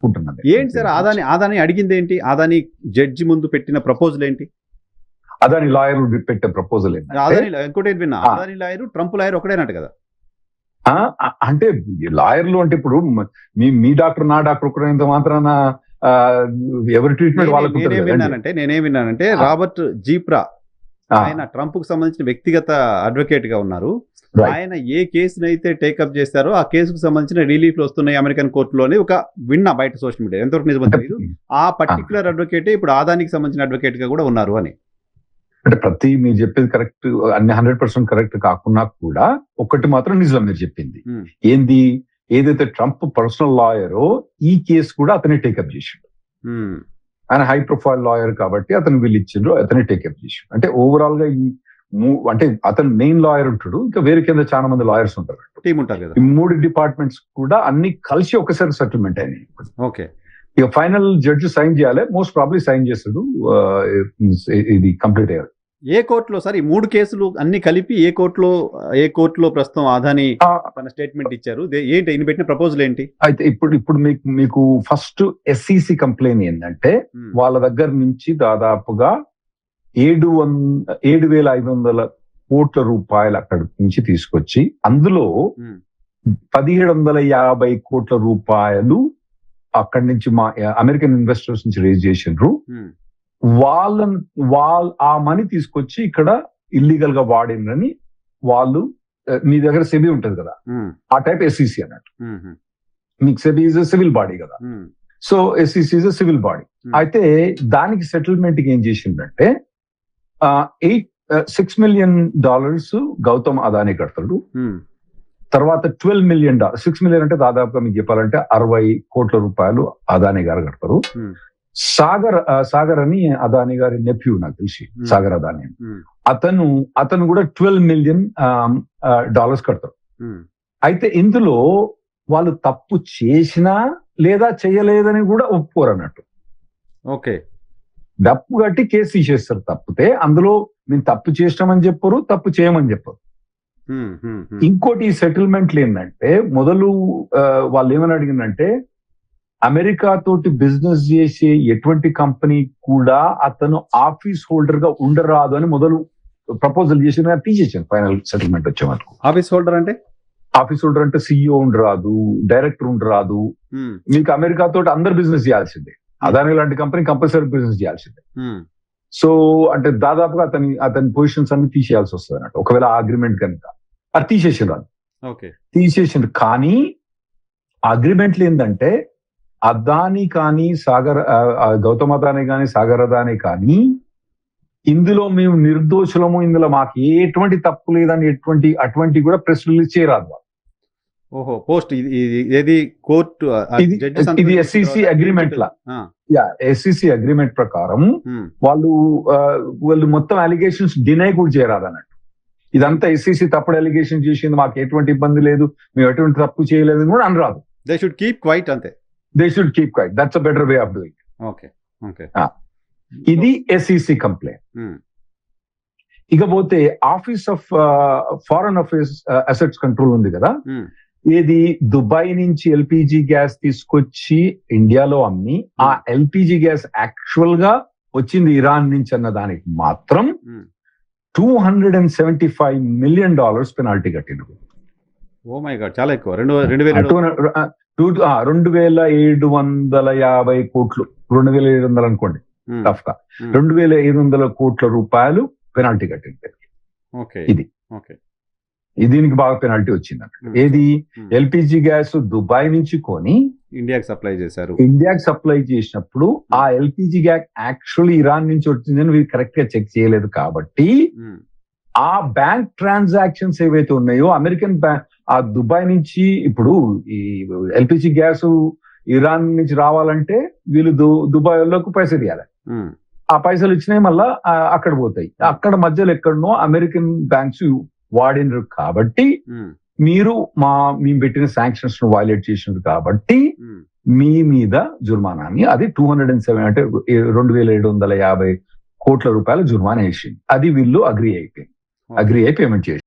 చెప్పుకుంటున్నాను. ఏంటి సార్ ఆదాని అడిగింది ఏంటి? ఆదాని జడ్జి ముందు పెట్టిన ప్రపోజల్ ఏంటి? అదాని లాయర్ పెట్టే ప్రపోజల్ ఆదాని ఇంకోటి విన్నా, ఆదాని లాయర్ ట్రంప్ లాయర్ ఒకటేనట్టు కదా? అంటే లాయర్లు అంటే ఇప్పుడు మీ డాక్టర్ నా డాక్టర్ ఒకటైనంత మాత్రాన ఎవరి ట్రీట్మెంట్ వాళ్ళకు నేనేం విన్నానంటే రాబర్ట్ జీప్రా ఆయన ట్రంప్ కు సంబంధించిన వ్యక్తిగత అడ్వకేట్ గా ఉన్నారు. ఆయన ఏ కేసునైతే టేకప్ చేస్తారో ఆ కేసుకు సంబంధించిన రిలీఫ్లు వస్తున్నాయి అమెరికన్ కోర్టులోనే ఒక విన్నా బయట సోషల్ మీడియా, ఎంతవరకు నిజమో తెలియదు. ఆ పర్టికులర్ అడ్వకేటే ఇప్పుడు ఆదానికి సంబంధించిన అడ్వకేట్ గా కూడా ఉన్నారు అని. అంటే మీరు చెప్పేది కరెక్ట్, అన్ని 100% కరెక్ట్ కాకున్నా కూడా ఒకటి మాత్రం నిజం మీరు చెప్పింది. ఏంది? ఏదైతే ట్రంప్ పర్సనల్ లాయరో ఈ కేసు కూడా అతనే టేకప్ చేసిండు. ఆయన హై ప్రొఫైల్ లాయర్ కాబట్టి అతను వీళ్ళు ఇచ్చిండ్రు, అతనే టేకప్ చేసిండు. అంటే ఓవరాల్ గా అంటే అతను మెయిన్ లాయర్ ఉంటాడు, ఇంకా వేరే కింద చాలా మంది లాయర్స్ ఉంటారు, టీం ఉంటారు కదా. ఈ 3 డిపార్ట్మెంట్స్ కూడా అన్ని కలిసి ఒకసారి సెటిల్మెంట్ అయినాయి. ఓకే, ఇక ఫైనల్ జడ్జి సైన్ చేయాలి, మోస్ట్ ప్రాబ్లీ సైన్ చేస్తాడు, ఇది కంప్లీట్ అయ్యారు. ఏ కోర్టులో సార్ ఈ 3 కేసులు అన్ని కలిపి ఏ కోర్టులో ప్రస్తుతం ఆదాని తన స్టేట్మెంట్ ఇచ్చారు? ఏంటి ఈయన పెట్టిన ప్రపోజల్ ఏంటి? అయితే ఇప్పుడు మీకు ఫస్ట్ SEC కంప్లైంట్ ఏంటంటే వాళ్ళ దగ్గర నుంచి దాదాపుగా 7,500 కోట్ల రూపాయలు అక్కడి నుంచి తీసుకొచ్చి అందులో 1,750 కోట్ల రూపాయలు అక్కడి నుంచి మా అమెరికన్ ఇన్వెస్టర్స్ నుంచి రేజ్ చేసిండ్రు. ఆ మనీ తీసుకొచ్చి ఇక్కడ ఇల్లీగల్ గా వాడినని వాళ్ళు, మీ దగ్గర సెబీ ఉంటది కదా, ఆ టైప్ SEC అన్నట్టు. మీకు సెబీ ఈజ్ సివిల్ బాడీ కదా, so SEC is civil body. అయితే దానికి సెటిల్మెంట్ ఏం చేసిందంటే $6 million గౌతమ్ అదానీ కడతాడు. తర్వాత $12 million, 6 million అంటే దాదాపుగా మీకు చెప్పాలంటే 60 కోట్ల రూపాయలు అదానీ గారు కడతారు. సాగర్ అని అదానీ గారి నెఫ్యూ, నాకు తెలిసి సాగర్ అదానీ, అతను కూడా $12 million కడతారు. అయితే ఇందులో వాళ్ళు తప్పు చేసినా లేదా చేయలేదని కూడా ఒప్పుకోరు అన్నట్టు. ఓకే, డప్పు కట్టి కేసు తీసేస్తారు తప్పితే అందులో నేను తప్పు చేసినామని చెప్పరు, తప్పు చేయమని చెప్పరు. ఇంకోటి ఈ సెటిల్మెంట్లు ఏంటంటే మొదలు వాళ్ళు ఏమని అడిగిందంటే అమెరికా తోటి బిజినెస్ చేసే ఎటువంటి కంపెనీ కూడా అతను ఆఫీస్ హోల్డర్ గా ఉండరాదు అని మొదలు ప్రపోజల్ చేసి తీసేసాను. ఫైనల్ సెటిల్మెంట్ వచ్చే వరకు ఆఫీస్ హోల్డర్ అంటే CEO ఉండరాదు, డైరెక్టర్ ఉండరాదు. మీకు అమెరికా తోటి అందరు బిజినెస్ చేయాల్సిందే, అదాని లాంటి కంపెనీ కంపల్సరీ బిజినెస్ చేయాల్సిందే. సో అంటే దాదాపుగా అతని పొజిషన్స్ అన్ని తీసేయాల్సి వస్తుంది అన్నట్టు ఒకవేళ ఆ అగ్రిమెంట్ కనుక. అది తీసేసిండ్రు. కానీ అగ్రిమెంట్లు ఏంటంటే అదానీ కానీ గౌతమ్ అదానీ కానీ సాగర్ అదానీ కానీ ఇందులో మేము నిర్దోషులము, ఇందులో మాకు ఎటువంటి తప్పు లేదని అటువంటి కూడా ప్రెస్ రిలీజ్ చేయరాదు. ఓహో, పోస్ట్ ఇది కోర్టు, ఇది SEC అగ్రిమెంట్ లా. SEC అగ్రిమెంట్ ప్రకారం వాళ్ళు మొత్తం అలిగేషన్స్ డినై కూడా చేయరాదు అన్నట్టు. ఇదంతా SEC తప్పుడు అలిగేషన్ చేసింది, మాకు ఎటువంటి ఇబ్బంది లేదు, మేము ఎటువంటి తప్పు చేయలేదు కూడా అనరాదు. దే షుడ్ కీప్ క్వైట్ అంతే. That's a better way of doing it. Okay. ఇది SEC కంప్లైంట్. ఇకపోతే office of foreign affairs assets control ఉంది కదా, ఏది దుబాయ్ నుంచి LPG గ్యాస్ తీసుకొచ్చి ఇండియాలో అమ్మి ఆ LPG గ్యాస్ యాక్చువల్ గా వచ్చింది ఇరాన్ నుంచి అన్న దానికి మాత్రం $275 million పెనాల్టీ కట్టిండ్రు. ఓ మై గాడ్, చాలా ఎక్కువ. 2,750 కోట్లు, 2,700 అనుకోండి టఫ్ గా, 2,500 కోట్ల రూపాయలు పెనాల్టీ కట్టింది. దీనికి బాగా పెనాల్టీ వచ్చింది అన్నట్టు. ఏది LPG గ్యాస్ దుబాయ్ నుంచి కొని ఇండియాకి సప్లై చేసినప్పుడు ఆ LPG గ్యాస్ యాక్చువల్లీ ఇరాన్ నుంచి వచ్చిందని వీళ్ళు కరెక్ట్ గా చెక్ చేయలేదు కాబట్టి ఆ బ్యాంక్ ట్రాన్సాక్షన్స్ ఏవైతే ఉన్నాయో అమెరికన్ బ్యాంక్ ఆ దుబాయ్ నుంచి, ఇప్పుడు ఈ LPG గ్యాస్ ఇరాన్ నుంచి రావాలంటే వీళ్ళు దుబాయ్ వాళ్ళకు పైసలు ఇవ్వాలి, ఆ పైసలు ఇచ్చినాయి మళ్ళా అక్కడ పోతాయి. అక్కడ మధ్యలో ఎక్కడనో అమెరికన్ బ్యాంక్స్ వాడినరు కాబట్టి మేము పెట్టిన శాంక్షన్స్ ను వైలేట్ చేసినారు కాబట్టి మీ మీద జుర్మానాన్ని, అది 207 అంటే 2,750 కోట్ల రూపాయల జుర్మానా వేసింది. అది వీళ్ళు అగ్రి అయి పేమెంట్ చేసి